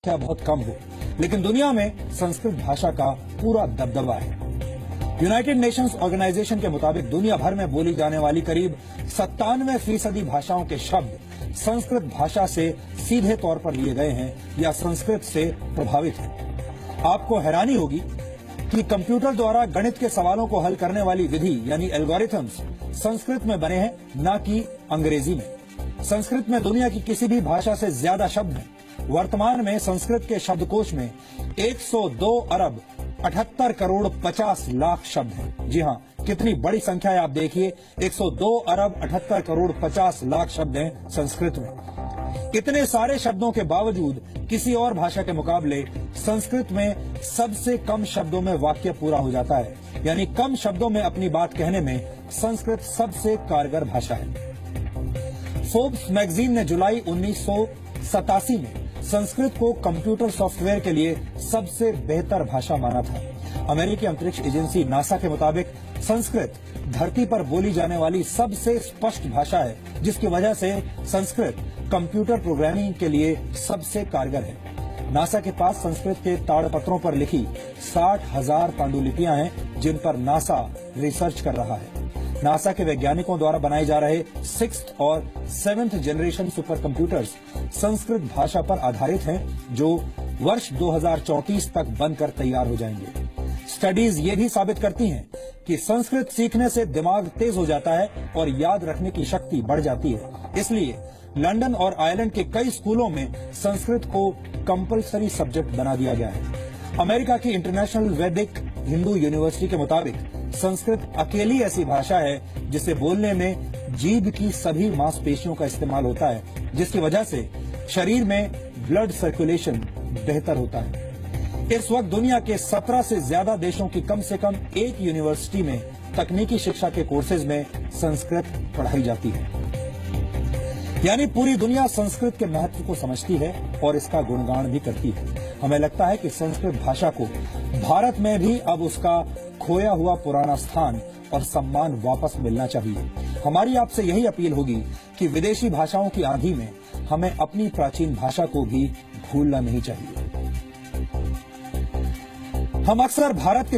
संख्या बहुत कम हो, लेकिन दुनिया में संस्कृत भाषा का पूरा दबदबा है। यूनाइटेड नेशंस ऑर्गेनाइजेशन के मुताबिक दुनिया भर में बोली जाने वाली करीब 97% भाषाओं के शब्द संस्कृत भाषा से सीधे तौर पर लिए गए हैं या संस्कृत से प्रभावित हैं। आपको हैरानी होगी कि कंप्यूटर द्वारा गणित के सवालों को हल करने वाली विधि यानी एल्गोरिथम्स संस्कृत में बने हैं, न कि अंग्रेजी में। संस्कृत में दुनिया की किसी भी भाषा से ज्यादा शब्द हैं। वर्तमान में संस्कृत के शब्दकोश में 102 अरब 78 करोड़ 50 लाख शब्द हैं। जी हाँ, कितनी बड़ी संख्या है आप देखिए, 102 अरब 78 करोड़ 50 लाख शब्द हैं संस्कृत में। इतने सारे शब्दों के बावजूद किसी और भाषा के मुकाबले संस्कृत में सबसे कम शब्दों में वाक्य पूरा हो जाता है, यानी कम शब्दों में अपनी बात कहने में संस्कृत सबसे कारगर भाषा है। फोर्ब्स मैगजीन ने जुलाई 1987 में संस्कृत को कंप्यूटर सॉफ्टवेयर के लिए सबसे बेहतर भाषा माना था। अमेरिकी अंतरिक्ष एजेंसी नासा के मुताबिक संस्कृत धरती पर बोली जाने वाली सबसे स्पष्ट भाषा है, जिसकी वजह से संस्कृत कंप्यूटर प्रोग्रामिंग के लिए सबसे कारगर है। नासा के पास संस्कृत के ताड़पत्रों पर लिखी 60,000 पांडुलिपियां हैं, जिन पर नासा रिसर्च कर रहा है। नासा के वैज्ञानिकों द्वारा बनाए जा रहे 6th और 7th generation super computers Sanskrit भाषा पर आधारित हैं, जो वर्ष 2034 तक बनकर तैयार हो जाएंगे। स्टडीज ये भी साबित करती हैं कि संस्कृत सीखने से दिमाग तेज हो जाता है और याद रखने की शक्ति बढ़ जाती है। इसलिए लंदन और आयरलैंड के कई स्कूलों में संस्कृत को कंपल्सरी सब्जेक्ट बना दिया गया है। अमेरिका की इंटरनेशनल वैदिक हिंदू यूनिवर्सिटी के मुताबिक संस्कृत अकेली ऐसी भाषा है जिसे बोलने में जीभ की सभी मांसपेशियों का इस्तेमाल होता है, जिसकी वजह से शरीर में ब्लड सर्कुलेशन बेहतर होता है। इस वक्त दुनिया के 17 से ज्यादा देशों की कम से कम एक यूनिवर्सिटी में तकनीकी शिक्षा के कोर्सेज में संस्कृत पढ़ाई जाती है। यानी पूरी दुनिया संस्कृत के महत्व को समझती है और इसका गुणगान भी करती है। हमें लगता है कि संस्कृत भाषा को भारत में भी अब उसका खोया हुआ पुराना स्थान और सम्मान वापस मिलना चाहिए। हमारी आपसे यही अपील होगी कि विदेशी भाषाओं की आंधी में हमें अपनी प्राचीन भाषा को भी भूलना नहीं चाहिए। हम अक्सर भारत के